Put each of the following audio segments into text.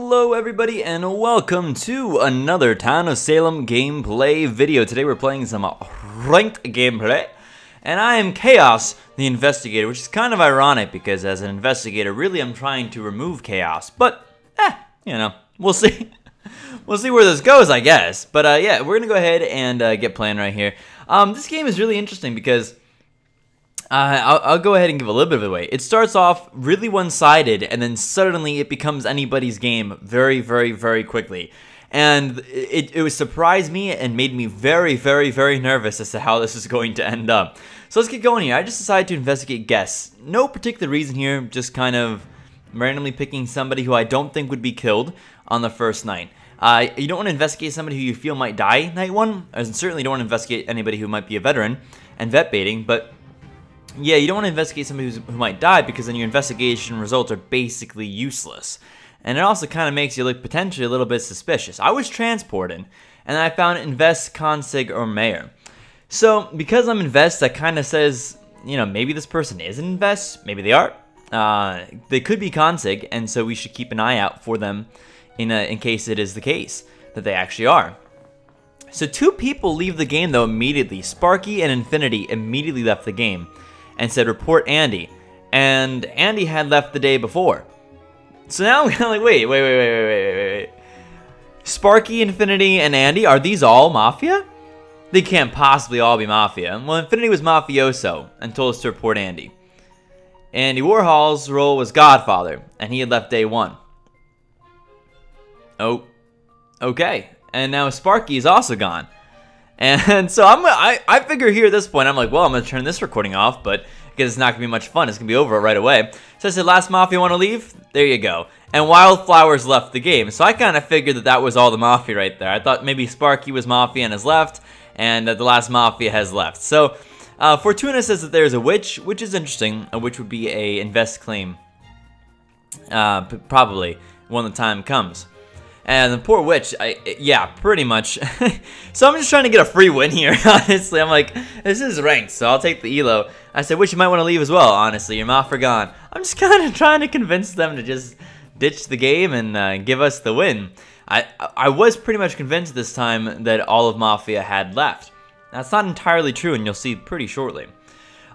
Hello everybody and welcome to another Town of Salem gameplay video. Today we're playing some ranked gameplay and I am Chaos the Investigator, which is kind of ironic because as an investigator really I'm trying to remove chaos, but you know, we'll see. We'll see where this goes, I guess. But yeah, we're gonna go ahead and get playing right here. This game is really interesting because I'll go ahead and give a little bit of it away. It starts off really one-sided, and then suddenly it becomes anybody's game very, very, very quickly. And it surprised me and made me very, very, very nervous as to how this is going to end up. So let's get going here. I just decided to investigate guests. No particular reason here, just kind of randomly picking somebody who I don't think would be killed on the first night. You don't want to investigate somebody who you feel might die night one, and certainly don't want to investigate anybody who might be a veteran and vet baiting, but yeah, you don't want to investigate somebody who might die because then your investigation results are basically useless. And it also kind of makes you look potentially a little bit suspicious. I was transported, and I found invest, consig, or mayor. So, because I'm invest, that kind of says, you know, maybe this person is an invest, maybe they are. They could be consig, and so we should keep an eye out for them in case it is the case that they actually are. So two people leave the game though immediately. Sparky and Infinity immediately left the game and said report Andy, and Andy had left the day before. So now I'm kind of like, wait. Sparky, Infinity, and Andy, are these all Mafia? They can't possibly all be Mafia. Well, Infinity was Mafioso and told us to report Andy. Andy Warhol's role was Godfather, and he had left day one. Oh, okay. And now Sparky is also gone. And so I figure here at this point, I'm like, well, I'm going to turn this recording off, but because it's not going to be much fun, it's going to be over right away. So I said, last Mafia want to leave? There you go. And Wildflowers left the game. So I kind of figured that was all the Mafia right there. I thought maybe Sparky was Mafia and has left, and the last Mafia has left. So Fortuna says that there's a witch, which is interesting. A witch would be a invest claim, probably, when the time comes. And the poor witch, yeah, pretty much. So I'm just trying to get a free win here, honestly. I'm like, this is ranked, so I'll take the elo. I said, witch, you might want to leave as well, honestly. Your Mafia gone. I'm just kind of trying to convince them to just ditch the game and give us the win. I was pretty much convinced this time that all of Mafia had left. That's not entirely true, and you'll see pretty shortly.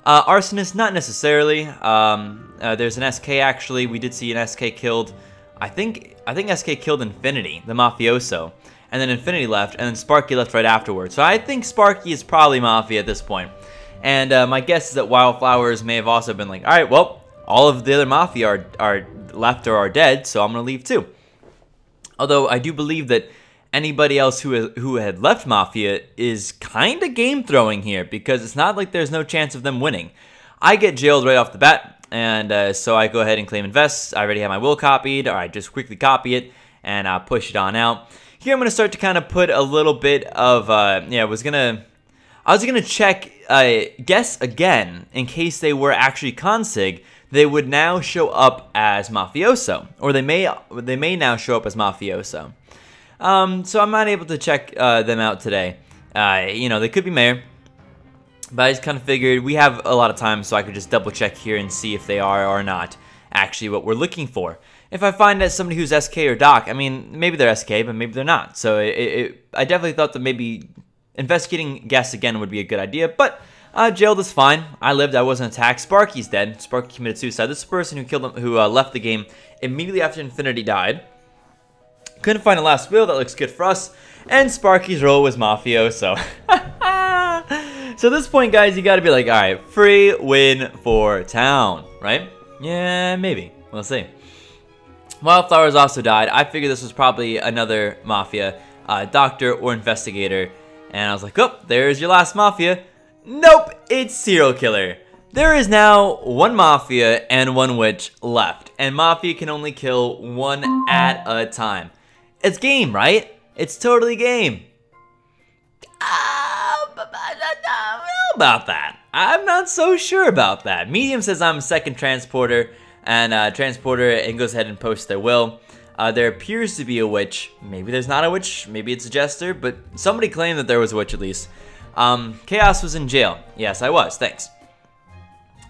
Arsonist, not necessarily. There's an SK, actually. We did see an SK killed. I think SK killed Infinity, the Mafioso, and then Infinity left, and then Sparky left right afterwards. So I think Sparky is probably Mafia at this point. And my guess is that Wildflowers may have also been like, all right, well, all of the other Mafia are left or are dead, so I'm going to leave too. Although I do believe that anybody else who had left Mafia is kind of game throwing here, because it's not like there's no chance of them winning. I get jailed right off the bat. And so I go ahead and claim invest. I already have my will copied, or I just quickly copy it and push it on out. Here I'm going to start to kind of put a little bit of, yeah, I was going to check, guess again, in case they were actually consig, they would now show up as Mafioso, or they may now show up as Mafioso. So I'm not able to check them out today. You know, they could be mayor. But I just kind of figured we have a lot of time, so I could just double check here and see if they are or not actually what we're looking for. If I find that somebody who's SK or Doc, I mean, maybe they're SK, but maybe they're not. So I definitely thought that maybe investigating guests again would be a good idea. But jailed is fine. I lived. I wasn't attacked. Sparky's dead. Sparky committed suicide. This is the person who killed him, who left the game immediately after Infinity died. Couldn't find a last will. That looks good for us. And Sparky's role was Mafioso. So at this point, guys, you gotta be like, alright, free win for town, right? Yeah, maybe. We'll see. Wildflowers also died. I figured this was probably another Mafia, doctor or investigator. And I was like, oh, there's your last Mafia. Nope, it's serial killer. There is now one Mafia and one witch left. And Mafia can only kill one at a time. It's game, right? It's totally game. I don't know about that. I'm not so sure about that. Medium says I'm second transporter, and transporter goes ahead and posts their will. There appears to be a witch. Maybe there's not a witch. Maybe it's a jester, but somebody claimed that there was a witch at least. Chaos was in jail. Yes, I was. Thanks.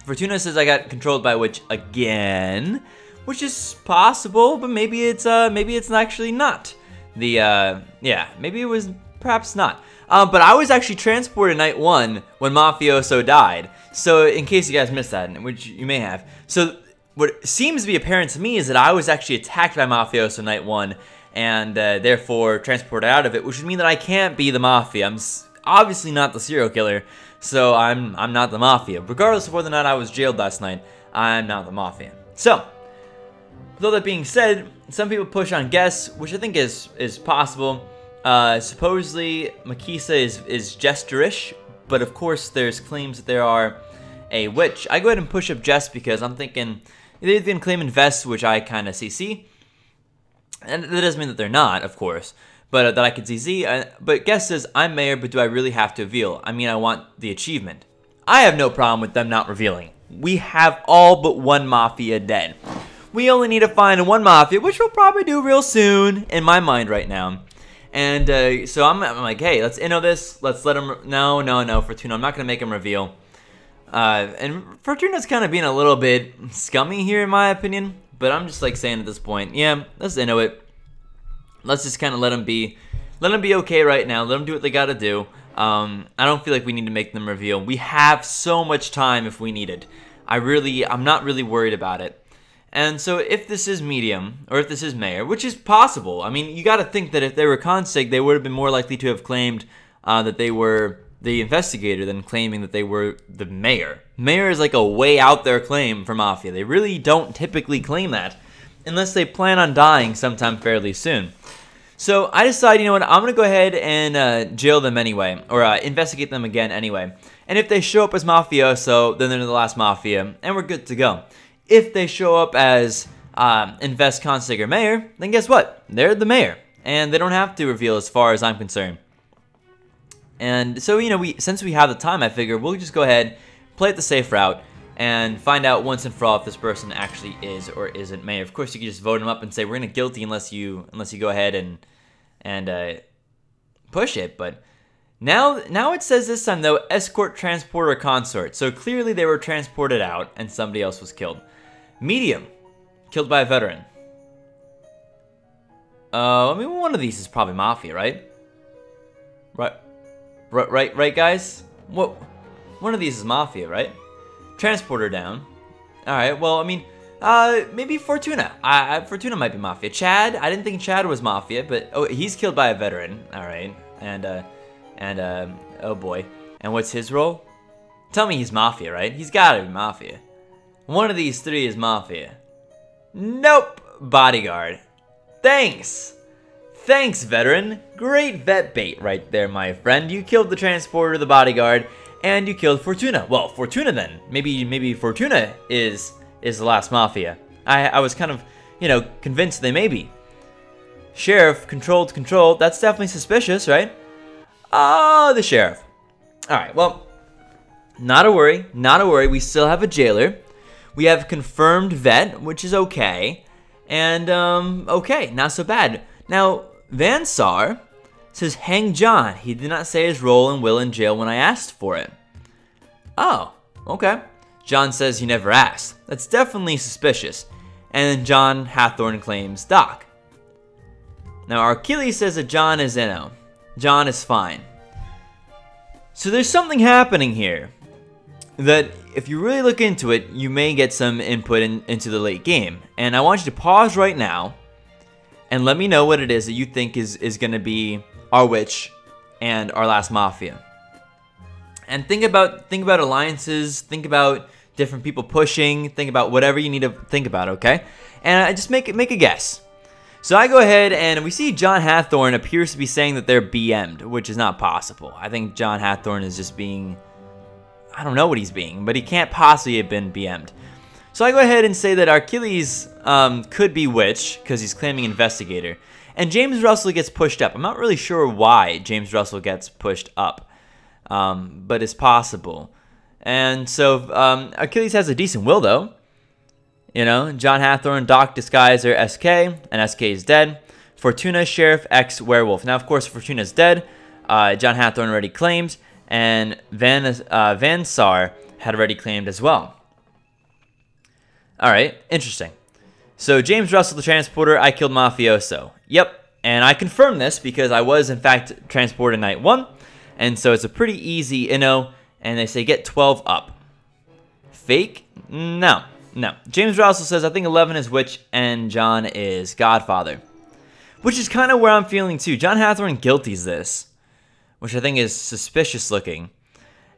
Fortuna says I got controlled by a witch again. which is possible, but maybe it's actually not. Yeah, maybe it was perhaps not. But I was actually transported night 1 when Mafioso died. So in case you guys missed that, which you may have. So what seems to be apparent to me is that I was actually attacked by Mafioso night 1 and therefore transported out of it, which would mean that I can't be the Mafia. I'm obviously not the serial killer, so I'm not the Mafia. Regardless of whether or not I was jailed last night, I'm not the Mafia. So, with all that being said, some people push on guess, which I think is possible. Supposedly, Makisa is jesterish, but of course there's claims that there are a witch. I go ahead and push up Jest because I'm thinking they're going to claim Invest, which I kind of see. And that doesn't mean that they're not, of course, but that I could CC. But Guess says, I'm mayor, but do I really have to reveal? I mean, I want the achievement. I have no problem with them not revealing. We have all but one Mafia dead. We only need to find one Mafia, which we'll probably do real soon, in my mind right now. And so I'm like, hey, let's inno this. Let's let him, no, Fortuna. I'm not going to make him reveal. And Fortuna's kind of being a little bit scummy here, in my opinion. But I'm just like saying at this point, yeah, let's inno it. Let's just kind of let them be okay right now. Let them do what they got to do. I don't feel like we need to make them reveal. We have so much time if we need it. I'm not really worried about it. And so if this is medium, or if this is mayor, which is possible. I mean, you got to think that if they were consig, they would have been more likely to have claimed that they were the investigator than claiming that they were the mayor. Mayor is like a way out there claim for Mafia. They really don't typically claim that unless they plan on dying sometime fairly soon. So I decide, you know what, I'm going to go ahead and jail them anyway, or investigate them again anyway. And if they show up as Mafioso, then they're the last Mafia, and we're good to go. If they show up as Invest, Consig, or Mayor, then guess what? They're the mayor, and they don't have to reveal as far as I'm concerned. And so, you know, since we have the time, I figure we'll just go ahead, play it the safe route, and find out once and for all if this person actually is or isn't mayor. Of course, you can just vote him up and say we're gonna guilty unless you go ahead and push it. But now it says this time though, escort, transport, or consort. So clearly they were transported out and somebody else was killed. Medium, killed by a veteran. I mean, one of these is probably Mafia, right? Right, guys? What? One of these is Mafia, right? Transporter down. Alright, well, I mean, maybe Fortuna. Fortuna might be Mafia. Chad, I didn't think Chad was Mafia, but, oh, he's killed by a veteran. Alright, oh boy. And what's his role? Tell me he's Mafia, right? He's gotta be Mafia. One of these three is Mafia. Nope, bodyguard. Thanks. Thanks, veteran. Great vet bait right there, my friend. You killed the transporter, the bodyguard, and you killed Fortuna. Well, Fortuna then. Maybe Fortuna is the last Mafia. I was kind of, you know, convinced they may be. Sheriff, controlled. That's definitely suspicious, right? Oh, the sheriff. Alright, well, not a worry. We still have a jailer. We have confirmed vet, which is okay. And, okay, not so bad. Now, Van Sar says, hang John. He did not say his role and will in jail when I asked for it. Oh, okay. John says he never asked. That's definitely suspicious. And then John Hathorne claims Doc. Now, Achilles says that John is inno. John is fine. So there's something happening here that if you really look into it, you may get some input into the late game. And I want you to pause right now and let me know what it is that you think is going to be our witch and our last Mafia. And think about alliances, think about different people pushing, think about whatever you need to think about, okay? And I just make a guess. So I go ahead and we see John Hathorne appears to be saying that they're BM'd, which is not possible. I think John Hathorne is just being, I don't know what he's being, but he can't possibly have been BM'd. So I go ahead and say that Achilles could be witch because he's claiming investigator. And James Russell gets pushed up. I'm not really sure why James Russell gets pushed up, but it's possible. And so Achilles has a decent will, though. You know, John Hathorne, Doc, Disguiser, SK, and SK is dead. Fortuna, Sheriff, X, Werewolf. Now, of course, Fortuna's dead. John Hathorne already claimed, and Van Sar had already claimed as well. All right, interesting. So James Russell, the transporter, I killed Mafioso. Yep. And I confirmed this because I was, in fact, transported night 1. And so it's a pretty easy inno. And they say get 12 up. Fake? No. No. James Russell says, I think 11 is Witch and John is Godfather. Which is kind of where I'm feeling too. John Hathorne guilties this. Which I think is suspicious looking.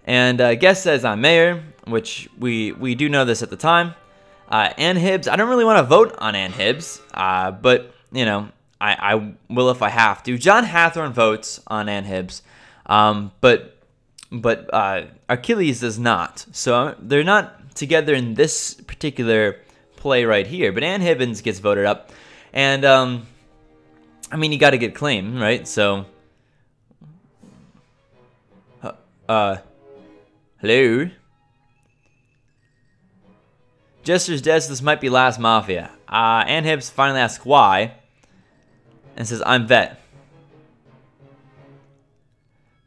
And Guest says I'm mayor. Which we do know this at the time. Ann Hibbs. I don't really want to vote on Ann Hibbs. But, you know. I will if I have to. John Hathorne votes on Ann Hibbs, but Achilles does not. So they're not together in this particular play right here. But Ann Hibbins gets voted up, and I mean you got to get claim, right? So, hello, Jester's dead. So this might be last Mafia. Ann Hibbs finally asks why. And says, I'm vet.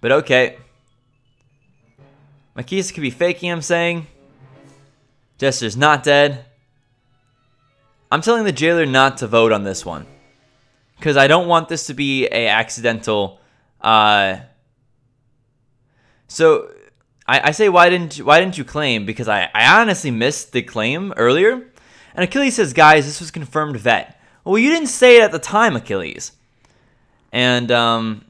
But okay. Makisa could be faking, I'm saying. Jester's not dead. I'm telling the jailer not to vote on this one. Because I don't want this to be a accidental... So, I say, why didn't you claim? Because I honestly missed the claim earlier. And Achilles says, guys, this was confirmed vet. Well, you didn't say it at the time, Achilles. And John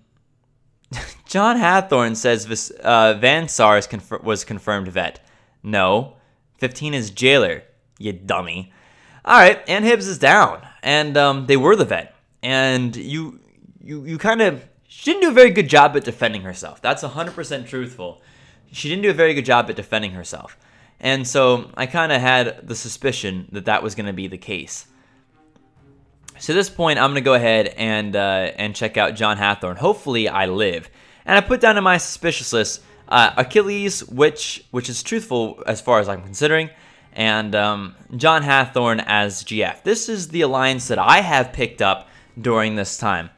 Hathorne says Van Sar was confirmed vet. No. 15 is jailer, you dummy. All right, Ann Hibbs is down. And they were the vet. And you kind of... She didn't do a very good job at defending herself. That's 100% truthful. She didn't do a very good job at defending herself. And so I kind of had the suspicion that that was going to be the case. So at this point, I'm going to go ahead and check out John Hathorne. Hopefully, I live. And I put down in my suspicious list Achilles, which is truthful as far as I'm considering, and John Hathorne as GF. This is the alliance that I have picked up during this time.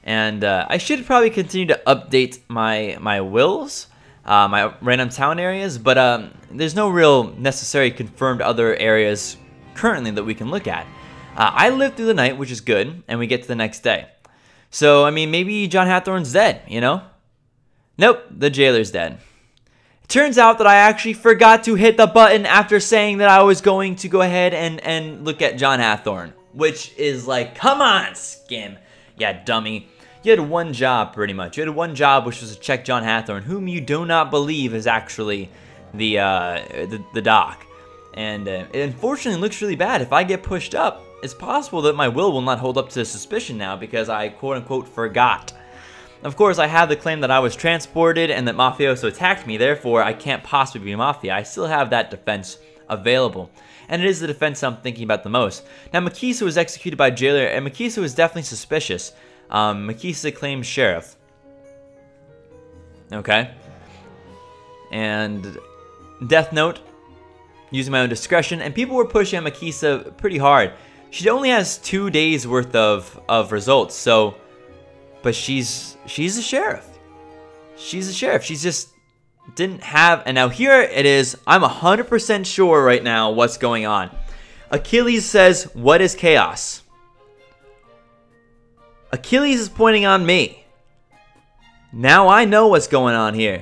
And I should probably continue to update my wills, my random town areas, but there's no real necessary confirmed other areas currently that we can look at. I lived through the night, which is good, and we get to the next day. So, I mean, maybe John Hathorne's dead, you know? Nope, the jailer's dead. It turns out that I actually forgot to hit the button after saying that I was going to go ahead and look at John Hathorne. Which is like, come on, Skim. Yeah, dummy. You had one job, pretty much. You had one job, which was to check John Hathorne, whom you do not believe is actually the doc. And it unfortunately looks really bad. If I get pushed up, it's possible that my will not hold up to suspicion now because I quote-unquote forgot. Of course, I have the claim that I was transported and that Mafioso attacked me, therefore I can't possibly be Mafia. I still have that defense available. And it is the defense I'm thinking about the most. Now, Makisa was executed by jailer, and Makisa was definitely suspicious. Makisa claims sheriff. Okay. And Death Note, using my own discretion, and people were pushing Makisa pretty hard. She only has 2 days worth of results, so, but she's a sheriff. She's a sheriff. She's just didn't have, and now here it is. I'm 100% sure right now what's going on. Achilles says, "What is chaos?" Achilles is pointing on me. Now I know what's going on here.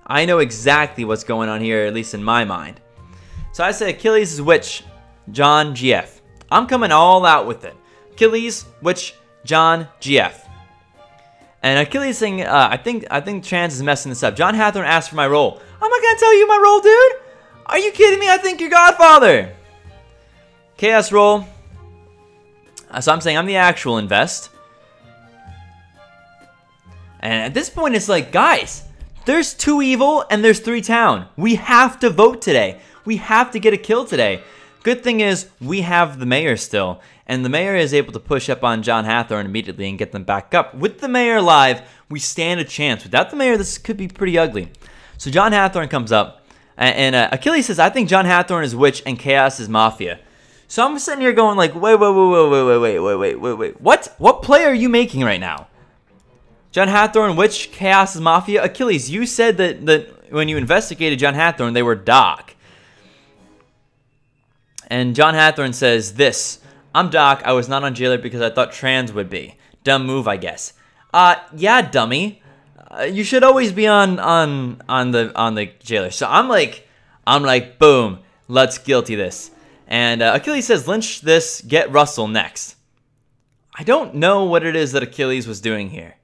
I know exactly what's going on here, at least in my mind. So I say Achilles is Witch, John, GF. I'm coming all out with it. Achilles, Witch, John, GF. And Achilles saying, I think Trans is messing this up. John Hathorne asked for my role. I'm not gonna tell you my role, dude. Are you kidding me? I think you're Godfather. Chaos role. So I'm saying I'm the actual invest. And at this point, it's like, guys, there's 2 evil and there's 3 town. We have to vote today. We have to get a kill today. Good thing is, we have the mayor still. And the mayor is able to push up on John Hathorne immediately and get them back up. With the mayor alive, we stand a chance. Without the mayor, this could be pretty ugly. So John Hathorne comes up. And Achilles says, I think John Hathorne is Witch and Chaos is Mafia. So I'm sitting here going like, wait. What play are you making right now? John Hathorne, Witch, Chaos is Mafia. Achilles, you said that when you investigated John Hathorne, they were Doc. And John Hathorne says this. I'm Doc. I was not on Jailer because I thought trans would be. Dumb move, I guess. Yeah, dummy. You should always be on the Jailer. So I'm like, boom, let's guilty this. And Achilles says, lynch this, get Russell next. I don't know what it is that Achilles was doing here.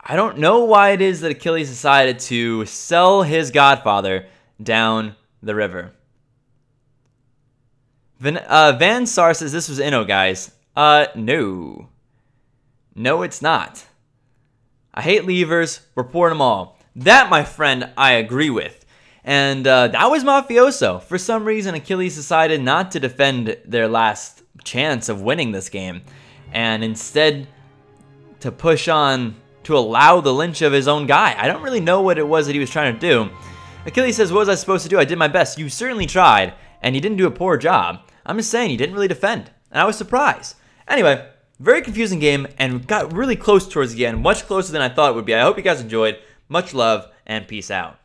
I don't know why it is that Achilles decided to sell his godfather down the river. Van Sar says this was Inno, guys. No. No, it's not. I hate levers. Report them all. That, my friend, I agree with. And that was Mafioso. For some reason, Achilles decided not to defend their last chance of winning this game. And instead, to push on to allow the lynch of his own guy. I don't really know what it was that he was trying to do. Achilles says, what was I supposed to do? I did my best. You certainly tried, and you didn't do a poor job. I'm just saying, you didn't really defend. And I was surprised. Anyway, very confusing game, and got really close towards the end. Much closer than I thought it would be. I hope you guys enjoyed. Much love, and peace out.